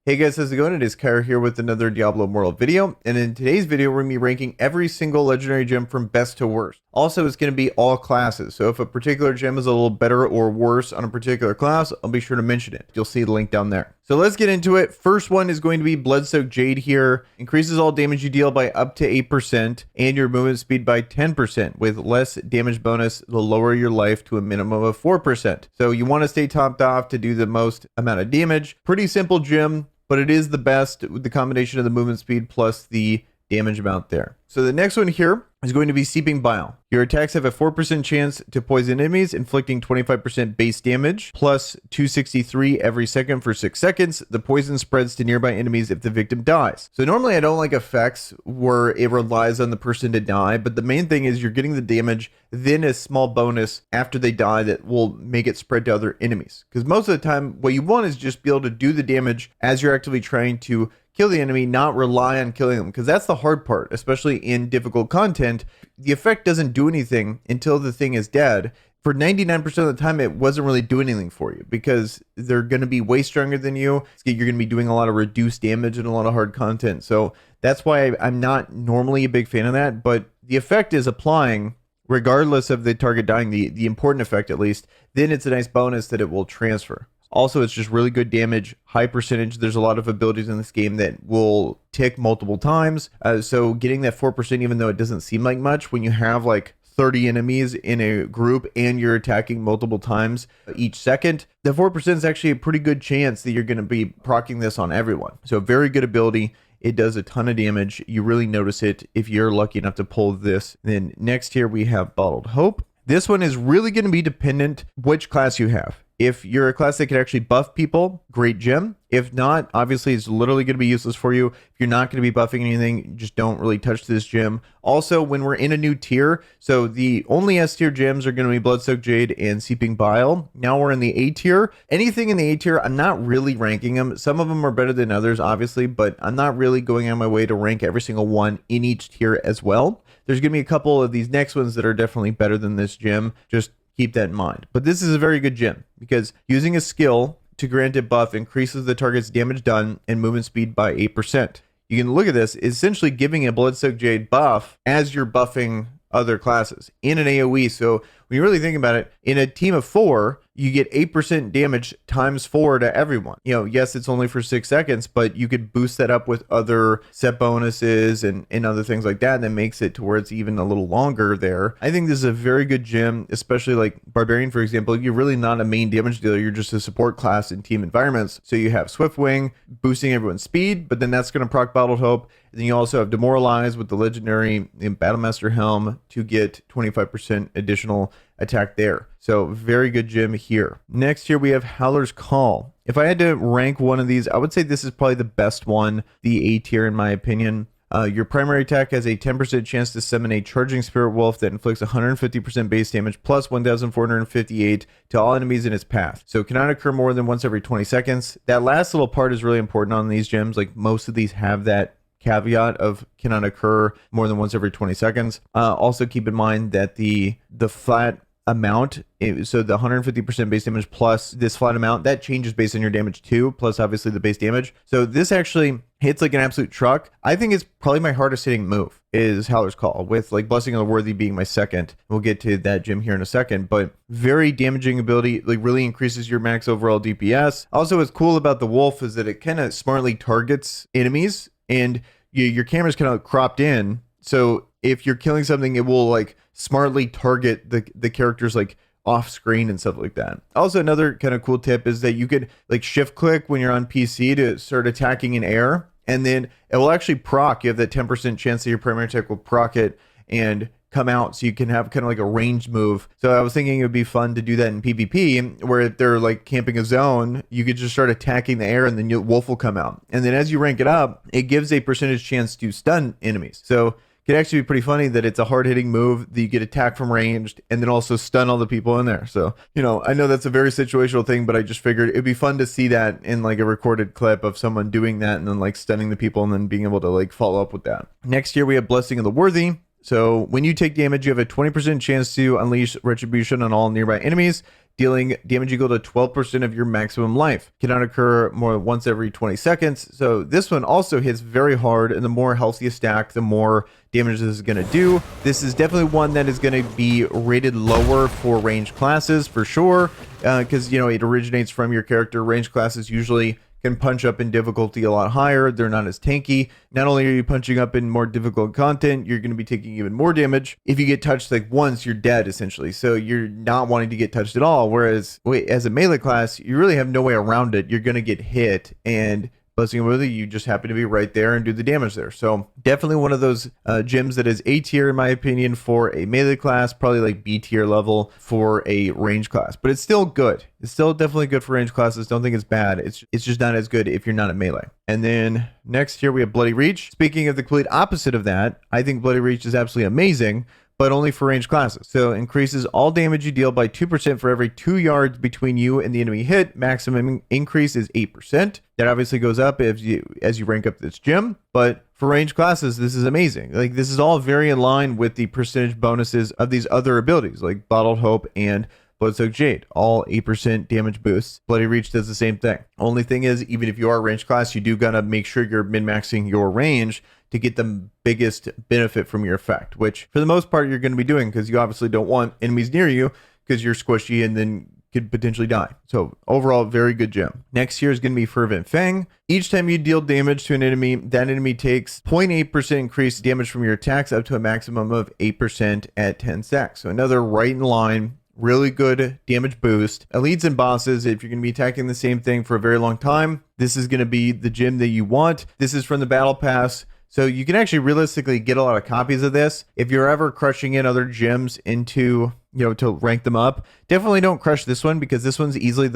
Hey guys, how's it going? It is Kyra here with another Diablo Immortal video, and in today's video we're going to be ranking every single legendary gem from best to worst. Also, it's going to be all classes, so if a particular gem is a little better or worse on a particular class, I'll be sure to mention it. You'll see the link down there. So let's get into it. First one is going to be Bloodsoaked Jade here. Increases all damage you deal by up to 8% and your movement speed by 10%. With less damage bonus, it'll lower your life to a minimum of 4%. So you want to stay topped off to do the most amount of damage. Pretty simple gem, but it is the best with the combination of the movement speed plus the damage amount there. So the next one here is going to be Seeping Bile. Your attacks have a 4% chance to poison enemies, inflicting 25% base damage, plus 263 every second for 6 seconds. The poison spreads to nearby enemies if the victim dies. So normally I don't like effects where it relies on the person to die, but the main thing is you're getting the damage, then a small bonus after they die that will make it spread to other enemies. Because most of the time, what you want is just be able to do the damage as you're actively trying to kill the enemy, not rely on killing them, because that's the hard part, especially in difficult content. The effect doesn't do anything until the thing is dead. For 99% of the time, it wasn't really doing anything for you because they're going to be way stronger than you. You're going to be doing a lot of reduced damage and a lot of hard content. So that's why I'm not normally a big fan of that, but the effect is applying regardless of the target dying, the important effect at least. Then it's a nice bonus that it will transfer. Also, it's just really good damage, high percentage. There's a lot of abilities in this game that will tick multiple times. So getting that 4%, even though it doesn't seem like much, when you have like 30 enemies in a group and you're attacking multiple times each second, the 4% is actually a pretty good chance that you're going to be proccing this on everyone. So very good ability. It does a ton of damage. You really notice it if you're lucky enough to pull this. Then next here we have Bottled Hope. This one is really going to be dependent which class you have. If you're a class that can actually buff people, great gem. If not, obviously it's literally going to be useless for you. If you're not going to be buffing anything, just don't really touch this gem. Also, when we're in a new tier, so the only S tier gems are going to be Bloodsoaked Jade and Seeping Bile. Now we're in the A tier. Anything in the A tier, I'm not really ranking them. Some of them are better than others, obviously, but I'm not really going on my way to rank every single one in each tier as well. There's going to be a couple of these next ones that are definitely better than this gem. Just keep that in mind. But this is a very good gem because using a skill to grant a buff increases the target's damage done and movement speed by 8%. You can look at this, it's essentially giving a Bloodsoaked Jade buff as you're buffing other classes in an AoE. So when you really think about it, in a team of 4, you get 8% damage times 4 to everyone. You know, yes, it's only for 6 seconds, but you could boost that up with other set bonuses and other things like that. And that makes it to where it's even a little longer there. I think this is a very good gem, especially like Barbarian, for example. You're really not a main damage dealer. You're just a support class in team environments. So you have Swift Wing boosting everyone's speed, but then that's going to proc Bottled Hope. And then you also have Demoralize with the legendary Battlemaster Helm to get 25% additional attack there. So very good gem here. Next here we have Howler's Call. If I had to rank one of these, I would say this is probably the best one, the A tier in my opinion. Your primary attack has a 10% chance to summon a Charging Spirit Wolf that inflicts 150% base damage plus 1,458 to all enemies in its path. So it cannot occur more than once every 20 seconds. That last little part is really important on these gems. Like most of these have that caveat of cannot occur more than once every 20 seconds. Also keep in mind that the flat amount, so the 150% base damage plus this flat amount, that changes based on your damage too, plus obviously the base damage. So this actually hits like an absolute truck. I think it's probably my hardest hitting move is Howler's Call, with like Blessing of the Worthy being my second. We'll get to that gem here in a second, but very damaging ability, like really increases your max overall DPS. Also, what's cool about the wolf is that it kind of smartly targets enemies, and your camera's kind of cropped in, so if you're killing something, it will like smartly target the characters like off screen and stuff like that. Also, another kind of cool tip is that you could like shift click when you're on PC to start attacking in air, and then it will actually proc. You have that 10% chance that your primary attack will proc it and come out, so you can have kind of like a ranged move. So I was thinking it would be fun to do that in PvP, where if they're like camping a zone, you could just start attacking the air, and then your wolf will come out. And then as you rank it up, it gives a percentage chance to stun enemies. So it could actually be pretty funny that it's a hard-hitting move that you get attacked from ranged and then also stun all the people in there. So, you know, I know that's a very situational thing, but I just figured it'd be fun to see that in like a recorded clip of someone doing that and then like stunning the people and then being able to like follow up with that. Next here we have Blessing of the Worthy. So when you take damage, you have a 20% chance to unleash retribution on all nearby enemies. dealing damage equal to 12% of your maximum life. Cannot occur more than once every 20 seconds. So this one also hits very hard, and the more health you stack, the more damage this is going to do. This is definitely one that is going to be rated lower for ranged classes for sure, because it originates from your character. Ranged classes usually can punch up in difficulty a lot higher. They're not as tanky. Not only are you punching up in more difficult content, you're going to be taking even more damage. If you get touched like once, you're dead essentially. So you're not wanting to get touched at all. Whereas as a melee class, you really have no way around it. You're going to get hit, and blessing with it, you just happen to be right there and do the damage there. So definitely one of those gems that is A tier in my opinion for a melee class, probably like B tier level for a range class, but it's still good. It's still definitely good for range classes. Don't think it's bad. It's just not as good if you're not a melee. And then next here we have Bloody Reach. Speaking of the complete opposite of that, I think Bloody Reach is absolutely amazing, but only for ranged classes. So increases all damage you deal by 2% for every 2 yards between you and the enemy hit. Maximum increase is 8%. That obviously goes up as you rank up this gem, but for ranged classes, this is amazing. Like, this is all very in line with the percentage bonuses of these other abilities, like Bottled Hope and Bloodsoaked Jade, all 8% damage boosts. Bloody Reach does the same thing. Only thing is, even if you are ranged class, you do gotta make sure you're min-maxing your range to get the biggest benefit from your effect, which for the most part you're going to be doing, because you obviously don't want enemies near you because you're squishy and then could potentially die. So overall, very good gem. Next here is going to be Fervent Fang. Each time you deal damage to an enemy, that enemy takes 0.8% increased damage from your attacks up to a maximum of 8% at 10 stacks. So another right in line, really good damage boost. Elites and bosses, if you're going to be attacking the same thing for a very long time, this is going to be the gem that you want. This is from the battle pass. So you can actually realistically get a lot of copies of this. If you're ever crushing in other gems into, to rank them up, definitely don't crush this one, because this one's easily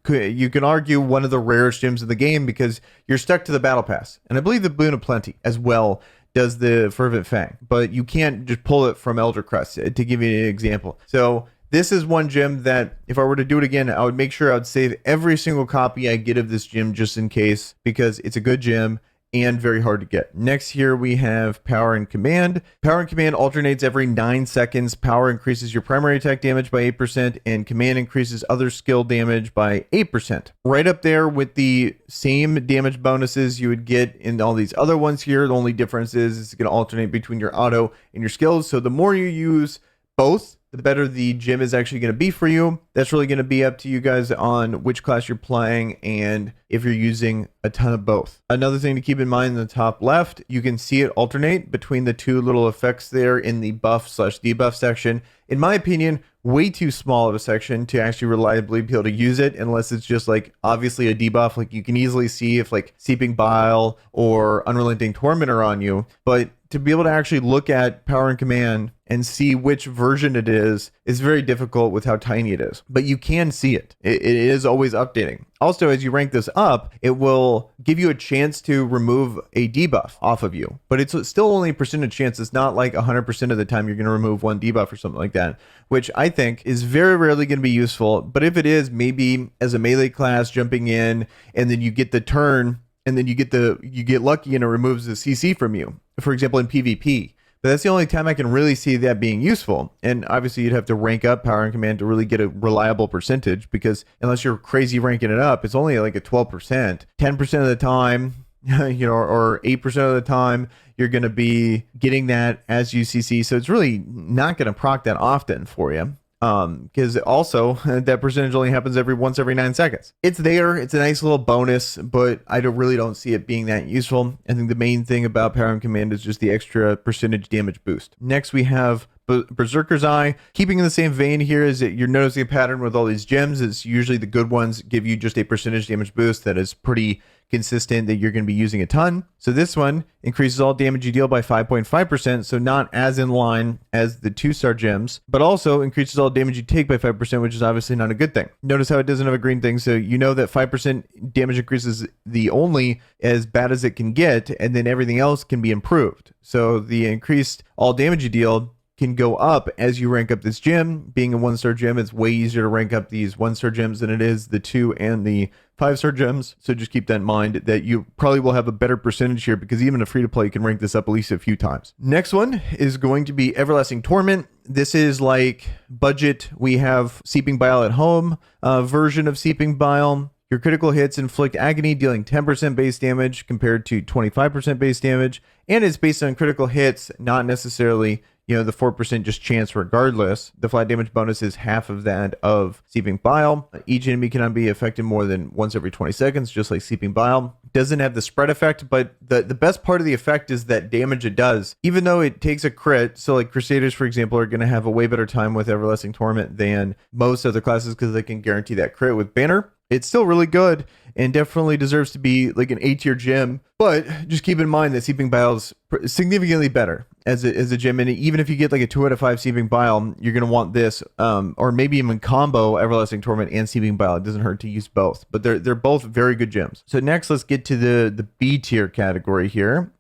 you can argue one of the rarest gems in the game, because you're stuck to the battle pass. And I believe the Boon of Plenty as well does the Fervent Fang, but you can't just pull it from Elder Crest, to give you an example. So this is one gem that if I were to do it again, I would make sure I would save every single copy I get of this gem just in case, because it's a good gem and very hard to get. Next here we have Power and Command. Power and Command alternates every 9 seconds. Power increases your primary attack damage by 8%, and Command increases other skill damage by 8%. Right up there with the same damage bonuses you would get in all these other ones here. The only difference is it's going to alternate between your auto and your skills. So the more you use both, the better the gem is actually going to be for you. That's really going to be up to you guys on which class you're playing and if you're using a ton of both. Another thing to keep in mind in the top left, you can see it alternate between the two little effects there in the buff/debuff section. In my opinion, way too small of a section to actually reliably be able to use it, unless it's just like obviously a debuff. Like, you can easily see if like Seeping Bile or Unrelenting Torment are on you, but to be able to actually look at Power and Command and see which version it is very difficult with how tiny it is. But you can see it. It is always updating. Also, as you rank this up, it will give you a chance to remove a debuff off of you. But it's still only a percentage chance. It's not like 100% of the time you're going to remove one debuff or something like that, which I think is very rarely going to be useful. But if it is, maybe as a melee class jumping in, and then you get the turn, and then you get lucky and it removes the CC from you, for example, in PvP. But that's the only time I can really see that being useful. And obviously you'd have to rank up Power and Command to really get a reliable percentage, because unless you're crazy ranking it up, it's only like a 12%. 10% of the time, or 8% of the time, you're going to be getting that as UCC. So it's really not going to proc that often for you. Because also that percentage only happens once every 9 seconds. It's there. It's a nice little bonus, but I really don't see it being that useful. I think the main thing about Power and Command is just the extra percentage damage boost. Next, we have Berserker's Eye. Keeping in the same vein here is that you're noticing a pattern with all these gems. It's usually the good ones give you just a percentage damage boost that is pretty consistent, that you're going to be using a ton. So this one increases all damage you deal by 5.5%, so not as in line as the 2-star gems, but also increases all damage you take by 5%, which is obviously not a good thing. Notice how it doesn't have a green thing, so you know that 5% damage increase is the only as bad as it can get, and then everything else can be improved. So the increased all damage you deal can go up as you rank up this gem. Being a 1-star gem, it's way easier to rank up these 1-star gems than it is the 2 and the 5-star gems. So just keep that in mind, that you probably will have a better percentage here, because even a free-to-play can rank this up at least a few times. Next one is going to be Everlasting Torment. This is like budget. We have Seeping Bile at home version of Seeping Bile. Your critical hits inflict agony, dealing 10% base damage compared to 25% base damage. And it's based on critical hits, not necessarily, the 4% just chance regardless. The flat damage bonus is half of that of Seeping Bile. Each enemy cannot be affected more than once every 20 seconds, just like Seeping Bile. Doesn't have the spread effect, but the best part of the effect is that damage it does. Even though it takes a crit, so like Crusaders, for example, are going to have a way better time with Everlasting Torment than most other classes because they can guarantee that crit. With Banner, it's still really good and definitely deserves to be like an A-tier gem. But just keep in mind that Seeping Bile is significantly better as a gem. And even if you get like a 2 out of 5 Seeping Bile, you're going to want this, or maybe even combo Everlasting Torment and Seeping Bile. It doesn't hurt to use both, but they're both very good gems. So next, let's get to the B tier category here.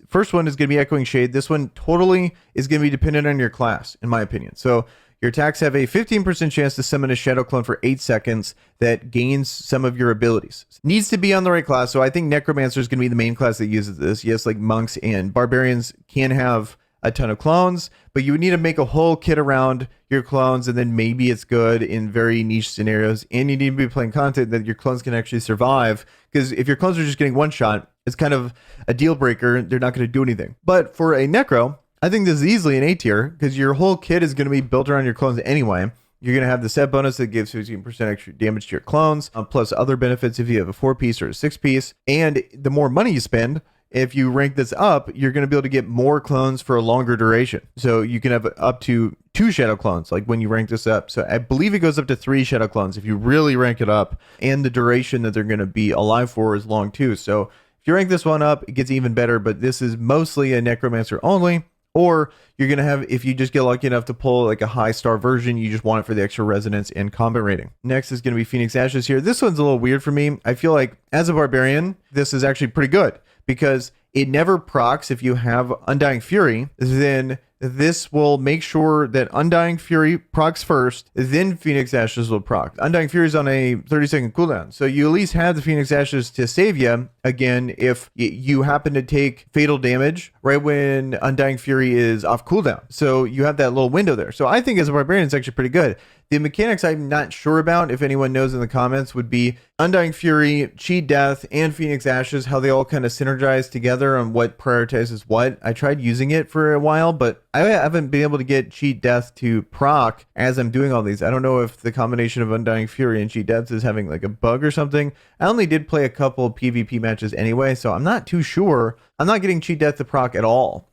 First one is going to be Echoing Shade. This one totally is going to be dependent on your class, in my opinion. So your attacks have a 15% chance to summon a shadow clone for 8 seconds that gains some of your abilities. Needs to be on the right class, so I think Necromancer is going to be the main class that uses this. Yes, like monks and barbarians can have a ton of clones, but you would need to make a whole kit around your clones, and then maybe it's good in very niche scenarios, and you need to be playing content that your clones can actually survive, because if your clones are just getting one shot, it's kind of a deal breaker. They're not going to do anything. But for a Necro, I think this is easily an A tier because your whole kit is going to be built around your clones anyway. You're going to have the set bonus that gives 15% extra damage to your clones, plus other benefits if you have a 4-piece or a 6-piece. And the more money you spend, if you rank this up, you're going to be able to get more clones for a longer duration. So you can have up to 2 shadow clones, like when you rank this up. So I believe it goes up to 3 shadow clones if you really rank it up. And the duration that they're going to be alive for is long too. So if you rank this one up, it gets even better. But this is mostly a Necromancer only. Or you're going to have, if you just get lucky enough to pull like a high star version, you just want it for the extra resonance and combat rating. Next is going to be Phoenix Ashes here. This one's a little weird for me. I feel like as a barbarian, this is actually pretty good because it never procs. If you have Undying Fury, then this will make sure that Undying Fury procs first, then Phoenix Ashes will proc. Undying Fury is on a 30-second cooldown, so you at least have the Phoenix Ashes to save you again if you happen to take fatal damage right when Undying Fury is off cooldown. So you have that little window there. So I think as a barbarian, it's actually pretty good. The mechanics I'm not sure about, if anyone knows in the comments, would be Undying Fury, Cheat Death, and Phoenix Ashes, how they all kind of synergize together on what prioritizes what. I tried using it for a while, but I haven't been able to get Cheat Death to proc as I'm doing all these. I don't know if the combination of Undying Fury and Cheat Death is having like a bug or something. I only did play a couple PvP matches anyway, so I'm not too sure. I'm not getting Cheat Death to proc at all.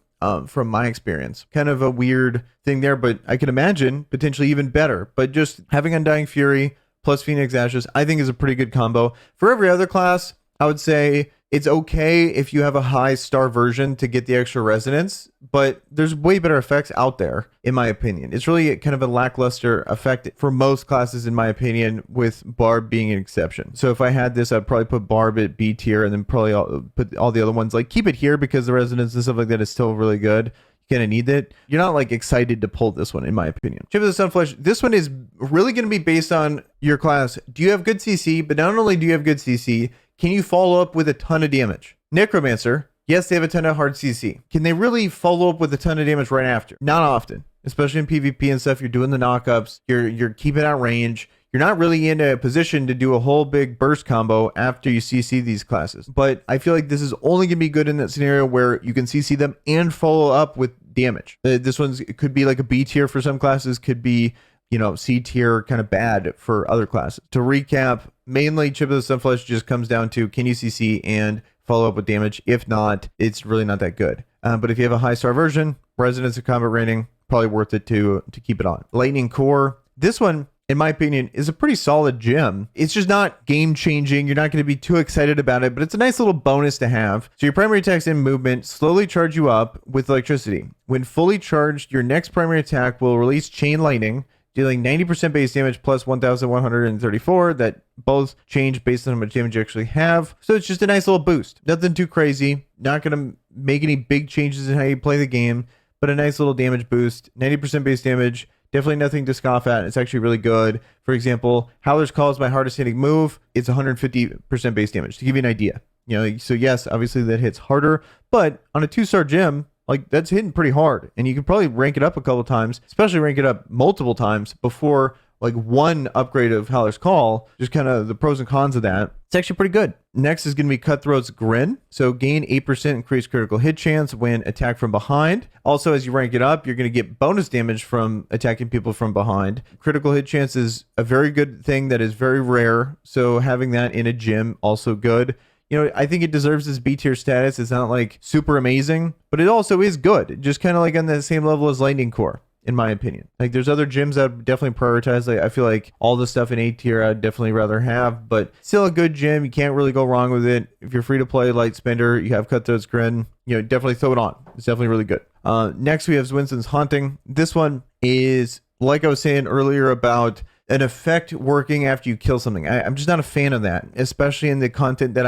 From my experience, kind of a weird thing there, but I can imagine potentially even better. But just having Undying Fury plus Phoenix Ashes, I think is a pretty good combo. For every other class, I would say it's okay if you have a high star version to get the extra resonance, but there's way better effects out there, in my opinion. It's really kind of a lackluster effect for most classes, in my opinion, with Barb being an exception. So if I had this, I'd probably put Barb at B tier and then probably put all the other ones, like keep it here because the resonance and stuff like that is still really good. Kind of need it. You're not like excited to pull this one, in my opinion. Chip of the Sunflesh, this one is really going to be based on your class. Do you have good CC? But not only do you have good CC, can you follow up with a ton of damage? Necromancer, yes, they have a ton of hard CC. Can they really follow up with a ton of damage right after? Not often, especially in PvP and stuff. You're doing the knockups. You're keeping out range. You're not really in a position to do a whole big burst combo after you CC these classes. But I feel like this is only going to be good in that scenario where you can CC them and follow up with damage. This one's could be like a B tier for some classes, could be, C tier kind of bad for other classes. To recap, mainly Chip of the Sunflesh just comes down to can you CC and follow up with damage? If not, it's really not that good. But if you have a high star version, resonance and combat rating, probably worth it to keep it on. Lightning Core, this one, in my opinion, is a pretty solid gem. It's just not game changing. You're not going to be too excited about it, but it's a nice little bonus to have. So your primary attacks and movement slowly charge you up with electricity. When fully charged, your next primary attack will release Chain Lightning, dealing 90% base damage plus 1,134. That both change based on how much damage you actually have. So it's just a nice little boost. Nothing too crazy. Not going to make any big changes in how you play the game, but a nice little damage boost. 90% base damage. Definitely nothing to scoff at. It's actually really good. For example, Howler's Call is my hardest hitting move. It's 150% base damage, to give you an idea. So yes, obviously that hits harder, but on a 2-star gem, Like, that's hitting pretty hard. And you can probably rank it up a couple times, especially rank it up multiple times before like one upgrade of Howler's Call, just kind of the pros and cons of that. It's actually pretty good. Next is going to be Cutthroat's Grin. So gain 8% increased critical hit chance when attacked from behind. Also, as you rank it up, you're going to get bonus damage from attacking people from behind. Critical hit chance is a very good thing that is very rare. So having that in a gym, also good. You know, I think it deserves this B tier status. It's not like super amazing, but it also is good. Just kind of like on the same level as Lightning Core, in my opinion. Like, there's other gyms that I'd definitely prioritize. Like, I feel like all the stuff in A tier I'd definitely rather have, but still a good gym. You can't really go wrong with it. If you're free to play Light Spender, you have Cutthroat's Grin, you know, definitely throw it on. It's definitely really good. Next we have Winston's Haunting. This one is, like I was saying earlier about an effect working after you kill something. I'm just not a fan of that, especially in the content that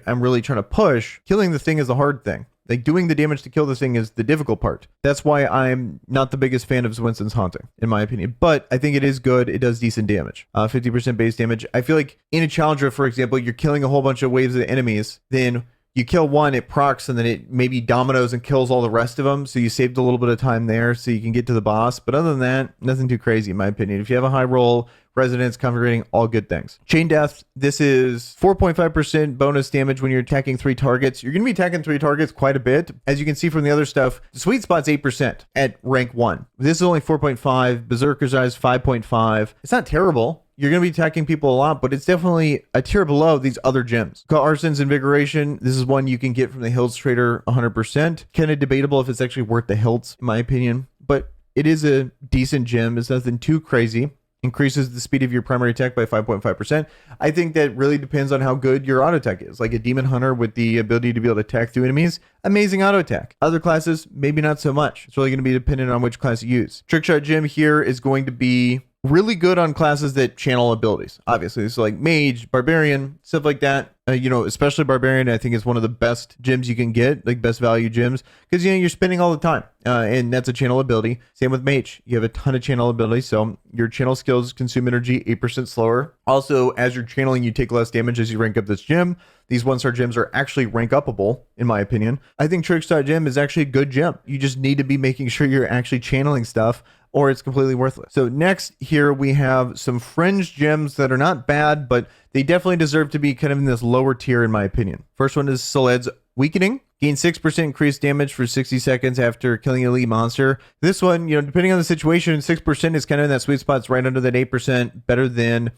I'm really trying to push. Killing the thing is the hard thing. Like, doing the damage to kill the thing is the difficult part. That's why I'm not the biggest fan of Winston's Haunting, in my opinion. But I think it is good. It does decent damage. 50% base damage. I feel like in a Challenger, for example, you're killing a whole bunch of waves of enemies. Then you kill one, it procs, and then it maybe dominoes and kills all the rest of them. So you saved a little bit of time there so you can get to the boss. But other than that, nothing too crazy, in my opinion. If you have a high roll, resonance, comfort rating, all good things. Chain Death, this is 4.5% bonus damage when you're attacking 3 targets. You're going to be attacking 3 targets quite a bit. As you can see from the other stuff, the sweet spot's 8% at rank 1. This is only 4.5. Berserker's Eyes, 5.5. It's not terrible. You're going to be attacking people a lot, but it's definitely a tier below these other gems. Arson's Invigoration. This is one you can get from the Hills Trader 100%. Kind of debatable if it's actually worth the hilts, in my opinion, but it is a decent gem. It's nothing too crazy. Increases the speed of your primary attack by 5.5%. I think that really depends on how good your auto attack is. Like a Demon Hunter with the ability to be able to attack through enemies, amazing auto attack. Other classes, maybe not so much. It's really going to be dependent on which class you use. Trickshot Gem here is going to be really good on classes that channel abilities. Obviously, so like Mage, Barbarian, stuff like that. You know, especially Barbarian, I think is one of the best gyms you can get, like best value gyms, because, you know, you're spinning all the time, and that's a channel ability. Same with Mage. You have a ton of channel ability, so your channel skills consume energy 8% slower. Also, as you're channeling, you take less damage as you rank up this gym. These 1-star gyms are actually rank upable, in my opinion. I think Trickshot Gem is actually a good gem. You just need to be making sure you're actually channeling stuff, or it's completely worthless. So next here we have some fringe gems that are not bad, but they definitely deserve to be kind of in this lower tier, in my opinion. First one is Soled's Weakening. Gain 6% increased damage for 60 seconds after killing an elite monster. This one, you know, depending on the situation, 6% is kind of in that sweet spot. It's right under that 8%, better than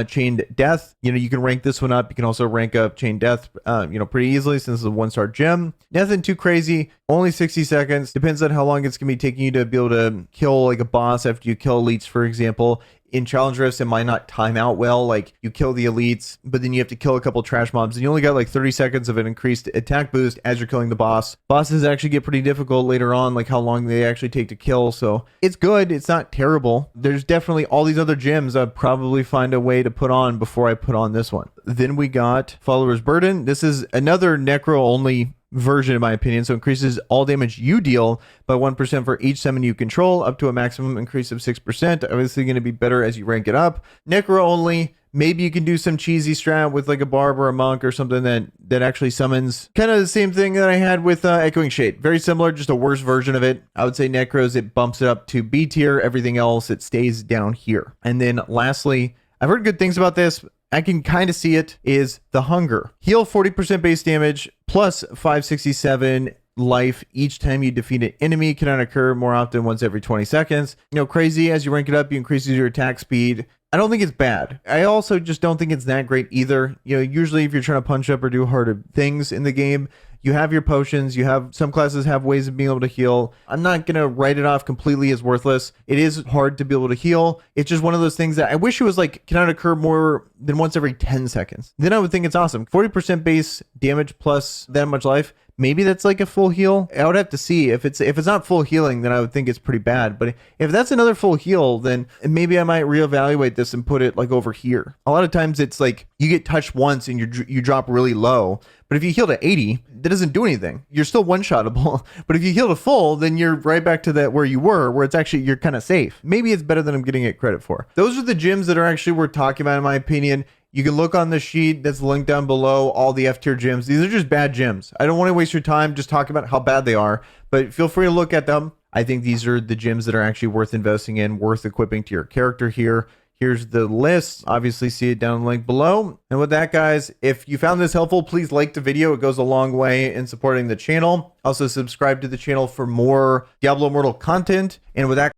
Chained Death. You know, you can rank this one up. You can also rank up Chained Death, you know, pretty easily since it's a 1-star gem. Nothing too crazy. Only 60 seconds. Depends on how long it's going to be taking you to be able to kill like a boss after you kill elites, for example. In challenge rifts, it might not time out well. Like, you kill the elites, but then you have to kill a couple trash mobs, and you only got like 30 seconds of an increased attack boost as you're killing the boss. Bosses actually get pretty difficult later on, like how long they actually take to kill. So it's good. It's not terrible. There's definitely all these other gems I'd probably find a way to put on before I put on this one. Then we got Follower's Burden. This is another necro only version, in my opinion. So increases all damage you deal by 1% for each summon you control, up to a maximum increase of 6%. Obviously going to be better as you rank it up. Necro only. Maybe you can do some cheesy strat with like a barb or a monk or something that actually summons. Kind of the same thing that I had with Echoing Shade. Very similar, just a worse version of it. I would say Necros, it bumps it up to B tier. Everything else, it stays down here. And then lastly, I've heard good things about this. I can kind of see it, is the Hunger. Heal 40% base damage plus 567 life each time you defeat an enemy. Cannot occur more often, once every 20 seconds. You know, crazy. As you rank it up, you increases your attack speed. I don't think it's bad. I also just don't think it's that great either. You know, usually if you're trying to punch up or do harder things in the game, you have your potions, you have some classes have ways of being able to heal. I'm not going to write it off completely as worthless. It is hard to be able to heal. It's just one of those things that I wish it was like, cannot occur more than once every 10 seconds. Then I would think it's awesome. 40% base damage plus that much life. Maybe that's like a full heal. I would have to see. If it's not full healing, then I would think it's pretty bad. But if that's another full heal, then maybe I might reevaluate this and put it like over here. A lot of times it's like you get touched once and you drop really low. But if you heal to 80, that doesn't do anything. You're still one-shottable. But if you heal to full, then you're right back to that where you were, where it's actually, you're kind of safe. Maybe it's better than I'm getting it credit for. Those are the gyms that are actually worth talking about, in my opinion. You can look on the sheet that's linked down below, all the F tier gems. These are just bad gems. I don't want to waste your time just talking about how bad they are, but feel free to look at them. I think these are the gems that are actually worth investing in, worth equipping to your character here. Here's the list. Obviously, see it down in the link below. And with that, guys, if you found this helpful, please like the video. It goes a long way in supporting the channel. Also, subscribe to the channel for more Diablo Immortal content. And with that,